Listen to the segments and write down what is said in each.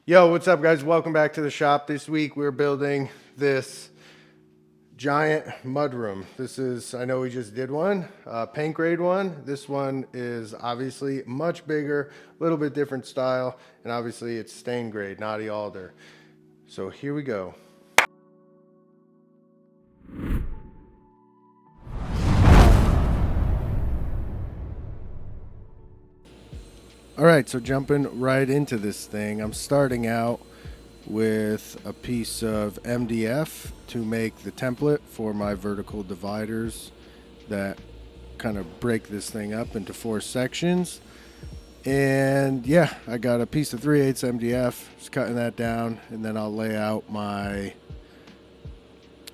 Yo, what's up, guys? Welcome back to the shop. This week we're building this giant mudroom. This is, I know we just did one, paint grade one. This one is obviously much bigger, a little bit different style, and obviously it's stain grade, knotty alder. So here we go. All right, so jumping right into this thing, I'm starting out with a piece of MDF to make the template for my vertical dividers that kind of break this thing up into 4 sections. And yeah, I got a piece of 3/8 MDF, just cutting that down, and then I'll lay out my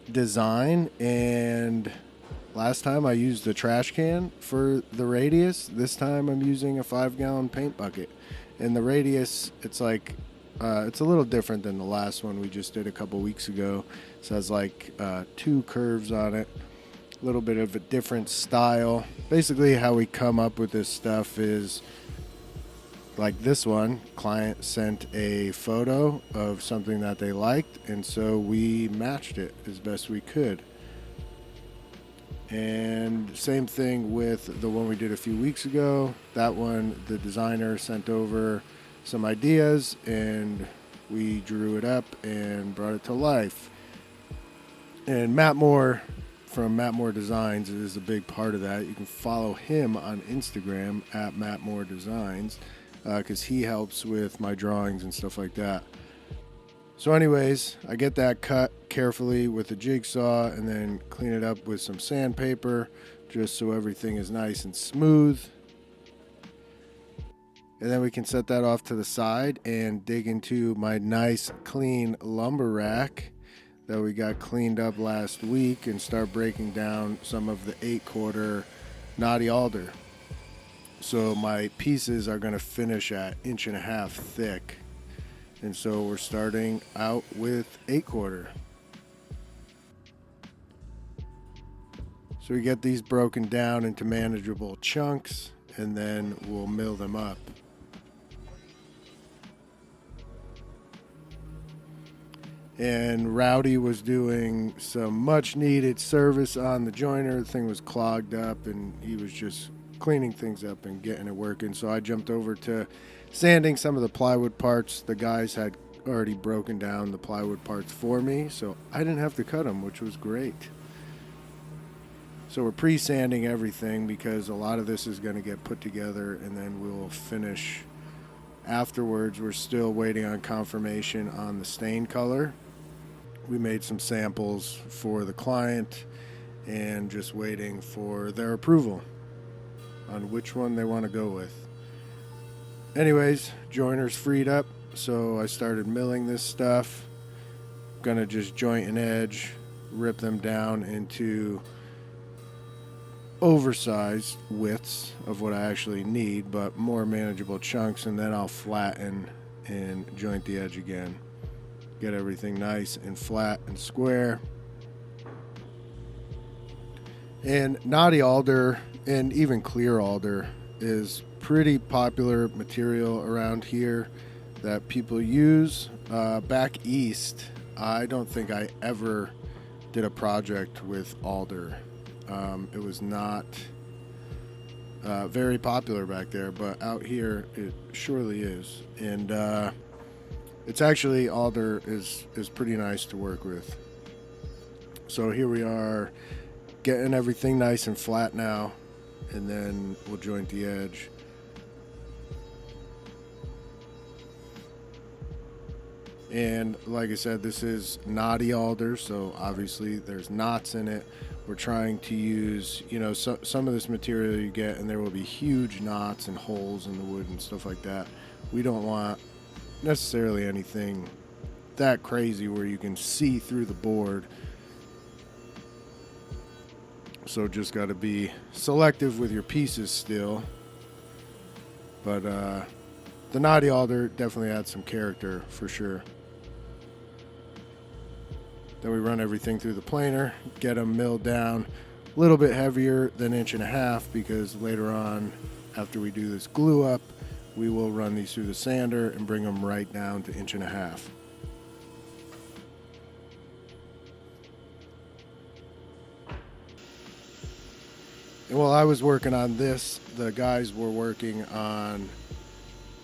design. And last time I used a trash can for the radius. This time I'm using a 5-gallon paint bucket. And the radius, it's like, it's a little different than the last one we just did a couple weeks ago. It has like 2 curves on it, a little bit of a different style. Basically how we come up with this stuff is like this one. Client sent a photo of something that they liked, and so we matched it as best we could. And same thing with the one we did a few weeks ago. That one, the designer sent over some ideas and we drew it up and brought it to life. And Matt Moore from Matt Moore Designs is a big part of that. You can follow him on Instagram at Matt Moore Designs because he helps with my drawings and stuff like that. So anyways, I get that cut carefully with a jigsaw and then clean it up with some sandpaper just so everything is nice and smooth. And then we can set that off to the side and dig into my nice clean lumber rack that we got cleaned up last week and start breaking down some of the 8/4 knotty alder. So my pieces are going to finish at 1.5 inches thick. And so we're starting out with 8/4. So we get these broken down into manageable chunks and then we'll mill them up. And Rowdy was doing some much needed service on the joiner. The thing was clogged up and he was just cleaning things up and getting it working. So I jumped over to sanding some of the plywood parts. The guys had already broken down the plywood parts for me, so I didn't have to cut them, which was great. So we're pre-sanding everything because a lot of this is going to get put together and then we'll finish afterwards. We're still waiting on confirmation on the stain color. We made some samples for the client and just waiting for their approval on which one they want to go with. Anyways, joiners freed up, so I started milling this stuff. Gonna just joint an edge, rip them down into oversized widths of what I actually need, but more manageable chunks, and then I'll flatten and joint the edge again. Get everything nice and flat and square. And knotty alder and even clear alder is pretty popular material around here that people use. Back east, I don't think I ever did a project with alder. It was not very popular back there, but out here it surely is. And it's actually, alder is pretty nice to work with. So here we are getting everything nice and flat now, and then we'll joint the edge. And like I said, this is knotty alder, so obviously there's knots in it. We're trying to use, some of this material you get, and there will be huge knots and holes in the wood and stuff like that. We don't want necessarily anything that crazy where you can see through the board. So just got to be selective with your pieces still. But the knotty alder definitely adds some character for sure. Then we run everything through the planer, get them milled down a little bit heavier than 1.5 inches because later on, after we do this glue up, we will run these through the sander and bring them right down to 1.5 inches. And while I was working on this, the guys were working on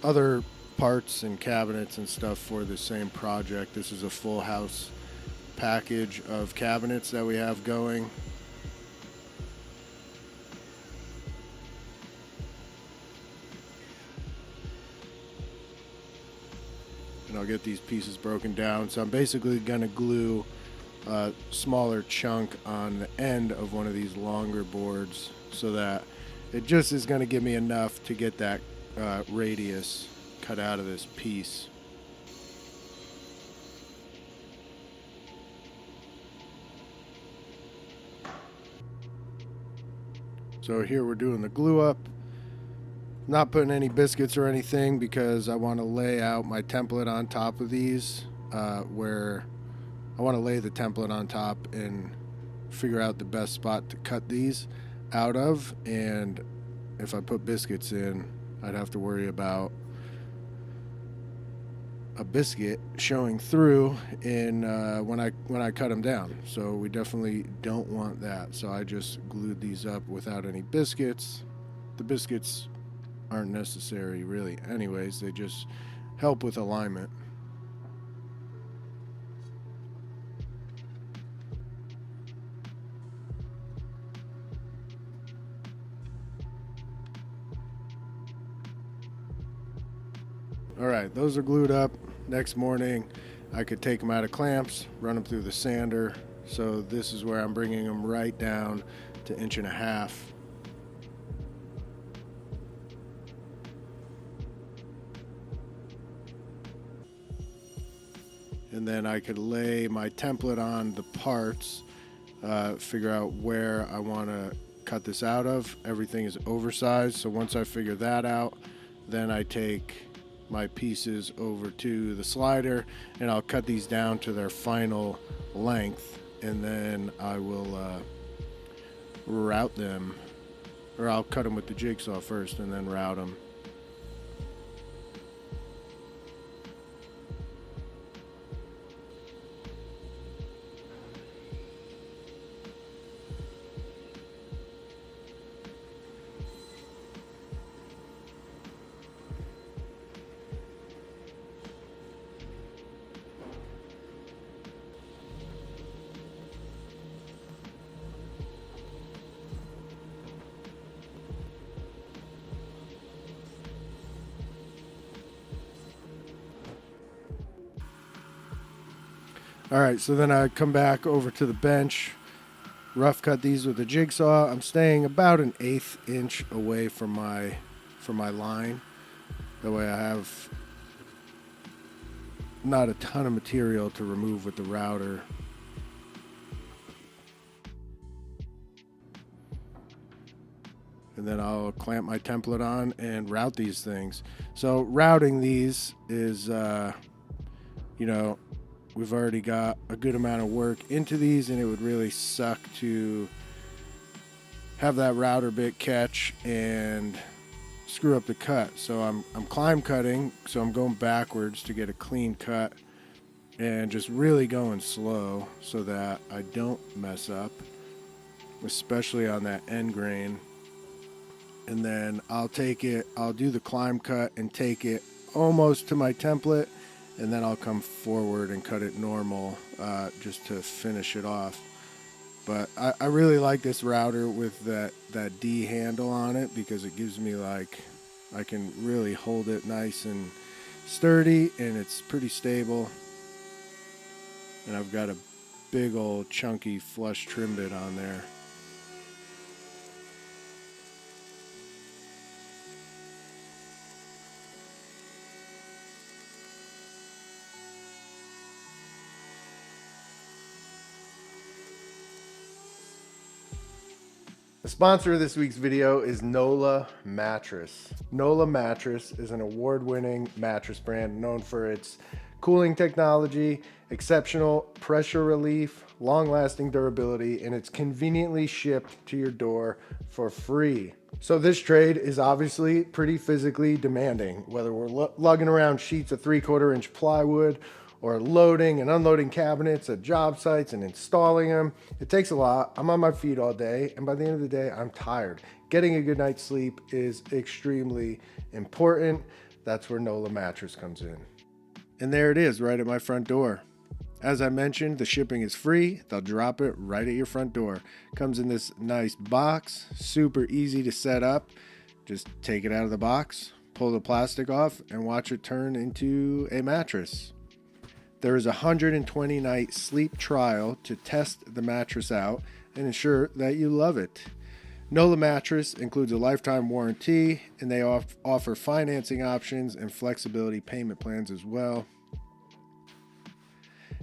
other parts and cabinets and stuff for the same project. This is a full house package of cabinets that we have going. And I'll get these pieces broken down. So I'm basically going to glue a smaller chunk on the end of one of these longer boards so that it just is going to give me enough to get that radius cut out of this piece. So here we're doing the glue up. Not putting any biscuits or anything because I want to lay out my template on top of these, where I want to lay the template on top and figure out the best spot to cut these out of. And if I put biscuits in, I'd have to worry about a biscuit showing through in when I cut them down. So we definitely don't want that. So I just glued these up without any biscuits. The biscuits aren't necessary really anyways, they just help with alignment. All right, those are glued up. Next morning I could take them out of clamps, run them through the sander. So this is where I'm bringing them right down to 1.5 inches. And then I could lay my template on the parts, figure out where I want to cut this out of. Everything is oversized, so once I figure that out, then I take my pieces over to the slider and I'll cut these down to their final length, and then I will route them, or I'll cut them with the jigsaw first and then route them. All right, so then I come back over to the bench, rough cut these with a jigsaw. I'm staying about 1/8 inch away from my line. That way I have not a ton of material to remove with the router. And then I'll clamp my template on and route these things. So routing these is, we've already got a good amount of work into these, and it would really suck to have that router bit catch and screw up the cut. So I'm climb cutting, so I'm going backwards to get a clean cut and just really going slow so that I don't mess up, especially on that end grain. And then I'll do the climb cut and take it almost to my template, and then I'll come forward and cut it normal, just to finish it off. But I really like this router with that D handle on it, because it gives me I can really hold it nice and sturdy, and it's pretty stable. And I've got a big old chunky flush trim bit on there. The sponsor of this week's video is NOLA Mattress. NOLA Mattress is an award-winning mattress brand known for its cooling technology, exceptional pressure relief, long-lasting durability, and it's conveniently shipped to your door for free. So this trade is obviously pretty physically demanding, whether we're lugging around sheets of 3/4 inch plywood or loading and unloading cabinets at job sites and installing them. It takes a lot. I'm on my feet all day, and by the end of the day, I'm tired. Getting a good night's sleep is extremely important. That's where NOLA Mattress comes in. And there it is, right at my front door. As I mentioned, the shipping is free. They'll drop it right at your front door. Comes in this nice box, super easy to set up. Just take it out of the box, pull the plastic off, and watch it turn into a mattress. There is a 120-night sleep trial to test the mattress out and ensure that you love it. NOLA Mattress includes a lifetime warranty, and they offer financing options and flexibility payment plans as well.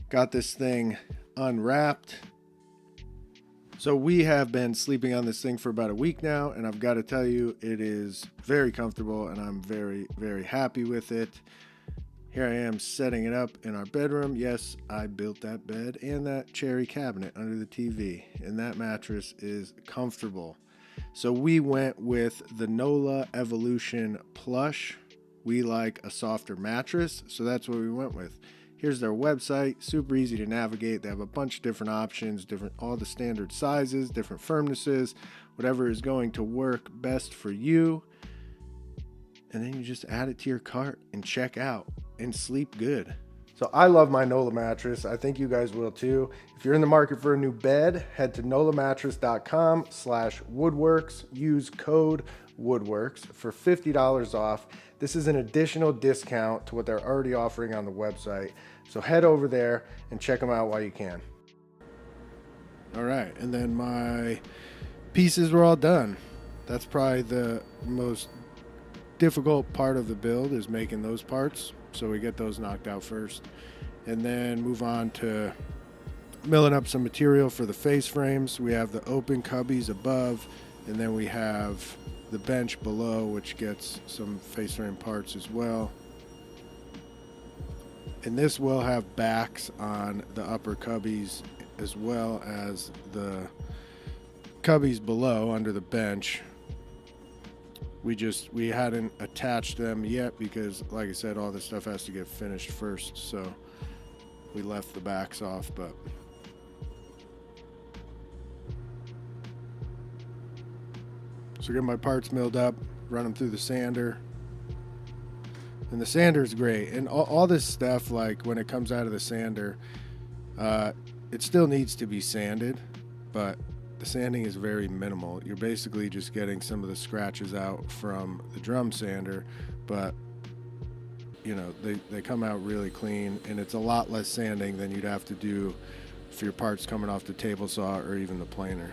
Got this thing unwrapped. So we have been sleeping on this thing for about a week now, and I've got to tell you, it is very comfortable, and I'm very, very happy with it. Here I am setting it up in our bedroom. Yes, I built that bed and that cherry cabinet under the TV, and that mattress is comfortable. So we went with the NOLA Evolution Plush. We like a softer mattress, so that's what we went with. Here's their website, super easy to navigate. They have a bunch of different options, all the standard sizes, different firmnesses, whatever is going to work best for you. And then you just add it to your cart and check out and sleep good. So I love my NOLA mattress. I think you guys will too. If you're in the market for a new bed, head to nolamattress.com/woodworks. Use code woodworks for $50 off. This is an additional discount to what they're already offering on the website. So head over there and check them out while you can. All right, and then my pieces were all done. That's probably the most difficult part of the build, is making those parts. So we get those knocked out first, and then move on to milling up some material for the face frames. We have the open cubbies above, and then we have the bench below, which gets some face frame parts as well. And this will have backs on the upper cubbies as well as the cubbies below under the bench. We hadn't attached them yet because, like I said, all this stuff has to get finished first, so we left the backs off. But so get my parts milled up, run them through the sander, and the sander is great. And all this stuff, like when it comes out of the sander, it still needs to be sanded, but the sanding is very minimal. You're basically just getting some of the scratches out from the drum sander, but you know, they come out really clean, and it's a lot less sanding than you'd have to do for your parts coming off the table saw or even the planer.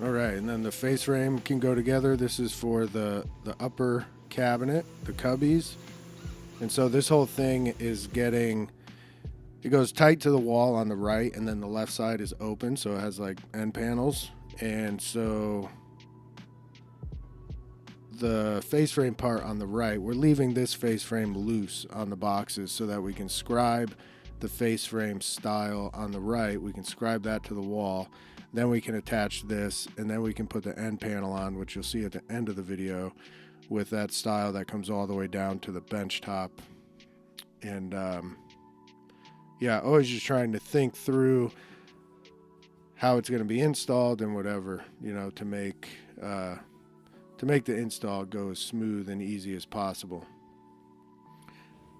All right, and then the face frame can go together. This is for the upper cabinet, the cubbies. And so this whole thing is it goes tight to the wall on the right, and then the left side is open, so it has like end panels. And so the face frame part on the right, we're leaving this face frame loose on the boxes so that we can scribe the face frame style on the right. We can scribe that to the wall. Then we can attach this, and then we can put the end panel on, which you'll see at the end of the video, with that style that comes all the way down to the Benchtop. And yeah, always just trying to think through how it's going to be installed and whatever, you know, to make the install go as smooth and easy as possible.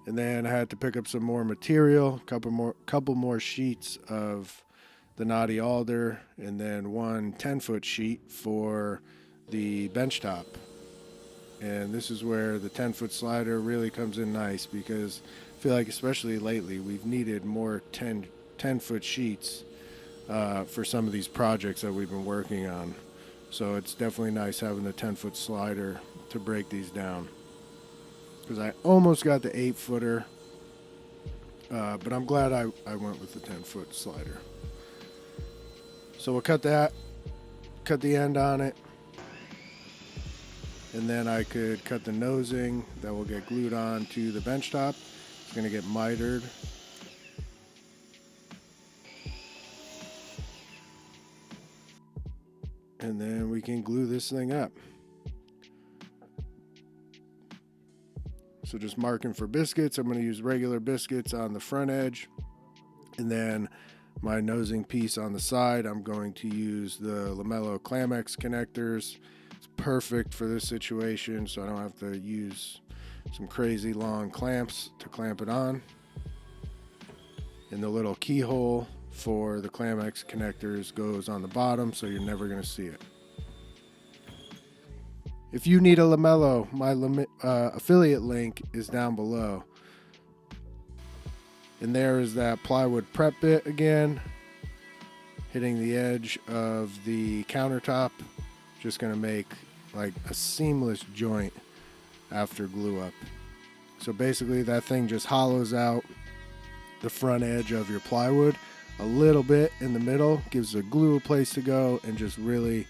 And then I had to pick up some more material, couple more sheets of the knotty alder, and then one 10-foot sheet for the benchtop. And this is where the 10-foot slider really comes in nice, because I feel like especially lately we've needed more 10-foot sheets for some of these projects that we've been working on. So it's definitely nice having the 10-foot slider to break these down, because I almost got the 8-footer, But I'm glad I went with the 10-foot slider. So we'll cut that, cut the end on it, and then I could cut the nosing that will get glued on to the benchtop. It's going to get mitered. And then we can glue this thing up. So just marking for biscuits. I'm going to use regular biscuits on the front edge. And then my nosing piece on the side, I'm going to use the LAMELLO Clamex connectors. It's perfect for this situation, so I don't have to use some crazy long clamps to clamp it on. And the little keyhole for the Clamex connectors goes on the bottom, so you're never going to see it. If you need a LAMELLO, my affiliate link is down below. And there is that plywood prep bit again, hitting the edge of the countertop. Just going to make like a seamless joint after glue up. So basically that thing just hollows out the front edge of your plywood a little bit in the middle, gives the glue a place to go, and just really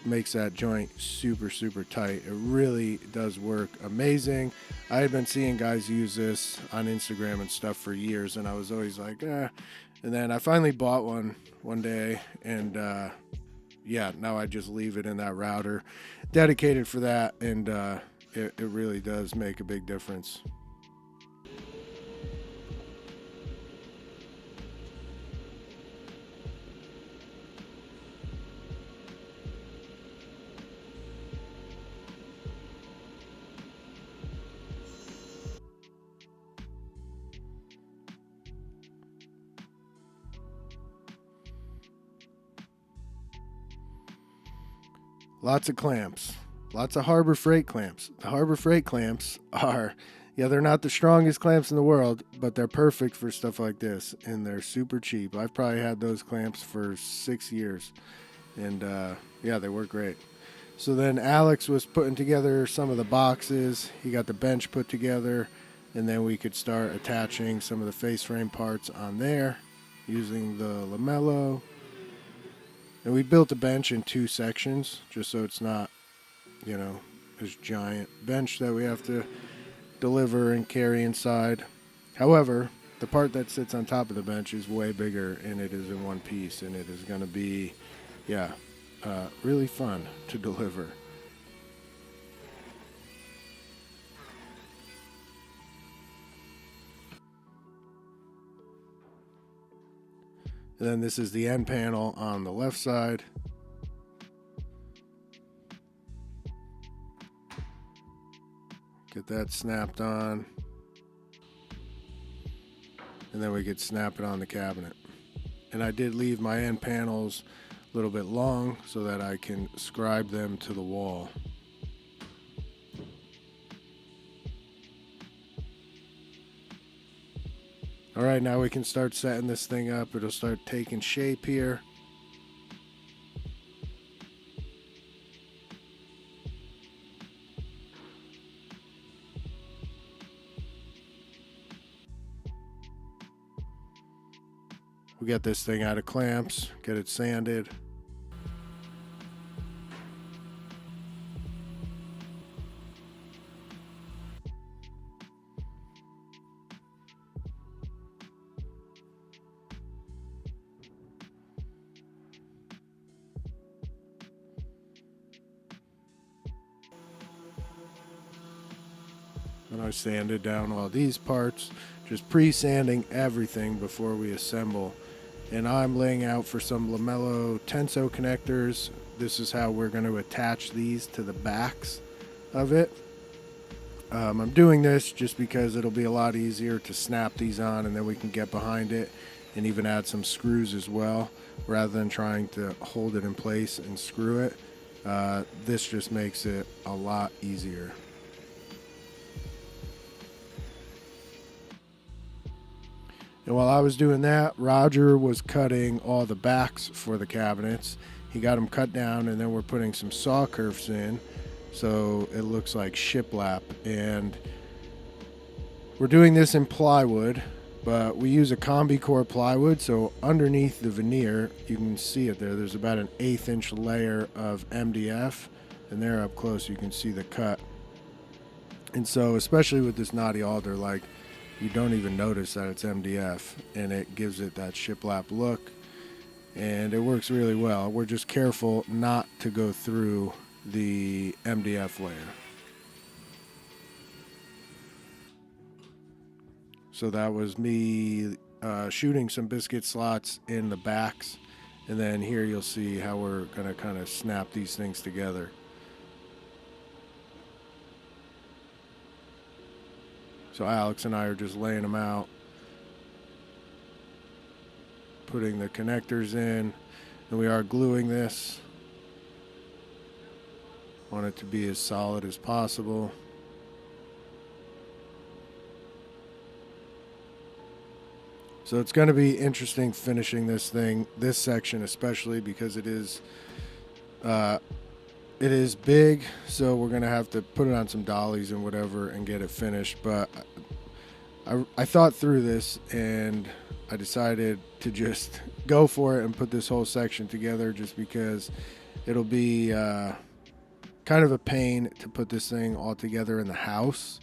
makes that joint super, super tight. It really does work amazing. I had been seeing guys use this on Instagram and stuff for years, and I was always like, eh. And then I finally bought one day, and yeah, now I just leave it in that router dedicated for that, and it really does make a big difference. Lots of clamps, lots of Harbor Freight clamps. The Harbor Freight clamps are, yeah, they're not the strongest clamps in the world, but they're perfect for stuff like this, and they're super cheap. I've probably had those clamps for 6 years, and yeah, they work great. So then Alex was putting together some of the boxes. He got the bench put together, and then we could start attaching some of the face frame parts on there using the LAMELLO. And we built the bench in 2 sections, just so it's not, you know, this giant bench that we have to deliver and carry inside. However, the part that sits on top of the bench is way bigger, and it is in one piece, and it is going to be, yeah, really fun to deliver. And then this is the end panel on the left side. Get that snapped on. And then we could snap it on the cabinet. And I did leave my end panels a little bit long so that I can scribe them to the wall. All right, now we can start setting this thing up. It'll start taking shape here. We got this thing out of clamps, get it sanded. And I sanded down all these parts, just pre-sanding everything before we assemble. And I'm laying out for some LAMELLO Tenso connectors. This is how we're going to attach these to the backs of it. I'm doing this just because it'll be a lot easier to snap these on, and then we can get behind it and even add some screws as well, rather than trying to hold it in place and screw it. This just makes it a lot easier. And while I was doing that, Roger was cutting all the backs for the cabinets. He got them cut down, and then we're putting some saw curves in so it looks like shiplap. And we're doing this in plywood, But we use a combi core plywood, so underneath the veneer, you can see it there. There's about an 1/8 inch layer of MDF, and there up close you can see the cut. And so, especially with this knotty alder, like, you don't even notice that it's MDF, and it gives it that shiplap look, and it works really well. We're just careful not to go through the MDF layer. So that was me shooting some biscuit slots in the backs, and then here you'll see how we're gonna kind of snap these things together. So Alex and I are just laying them out, putting the connectors in, and we are gluing this. Want it to be as solid as possible. So it's going to be interesting finishing this thing, this section especially, because it is big, so we're going to have to put it on some dollies and whatever and get it finished. But I thought through this, and I decided to just go for it and put this whole section together, just because it'll be kind of a pain to put this thing all together in the house.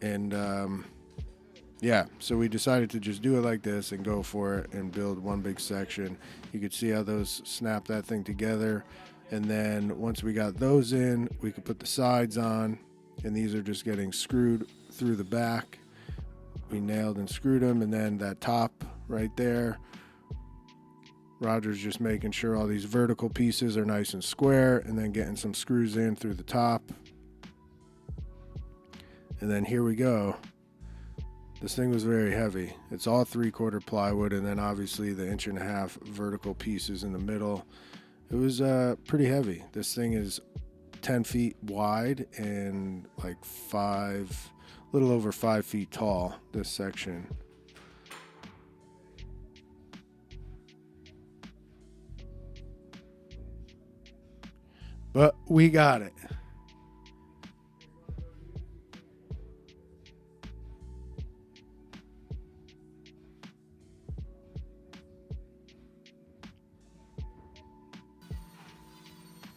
And yeah, so we decided to just do it like this and go for it and build one big section. You could see how those snap that thing together. And then once we got those in, we could put the sides on, and these are just getting screwed through the back. We nailed and screwed them, and then that top right there, Roger's just making sure all these vertical pieces are nice and square, and then getting some screws in through the top. And then here we go. This thing was very heavy. It's all 3/4 plywood, and then obviously the 1.5 inch vertical pieces in the middle. It was pretty heavy. This thing is 10 feet wide and like a little over 5 feet tall, this section. But we got it.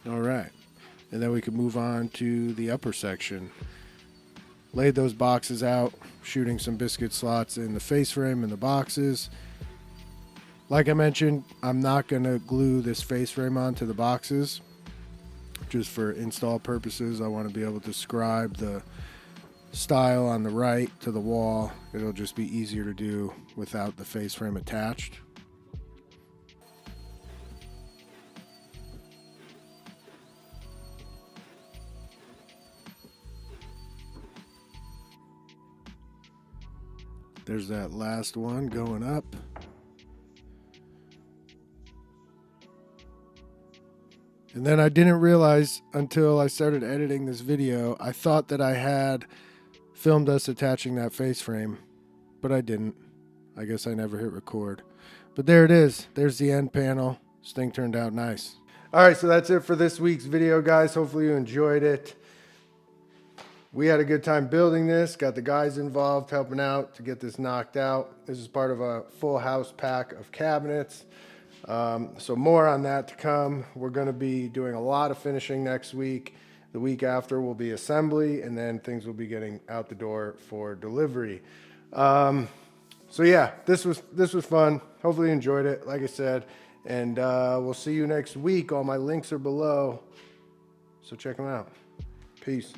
All right, and then we can move on to the upper section. Laid those boxes out, shooting some biscuit slots in the face frame and the boxes. Like I mentioned, I'm not going to glue this face frame onto the boxes, just for install purposes. I want to be able to scribe the style on the right to the wall. It'll just be easier to do without the face frame attached. There's that last one going up. And then I didn't realize until I started editing this video, I thought that I had filmed us attaching that face frame, but I didn't. I guess I never hit record. But there it is. There's the end panel. This thing turned out nice. All right, so that's it for this week's video, guys. Hopefully you enjoyed it. We had a good time building this, got the guys involved helping out to get this knocked out. This is part of a full house pack of cabinets. So more on that to come. We're going to be doing a lot of finishing next week. The week after will be assembly, and then things will be getting out the door for delivery. So yeah, this was fun. Hopefully you enjoyed it, like I said. And we'll see you next week. All my links are below, so check them out. Peace.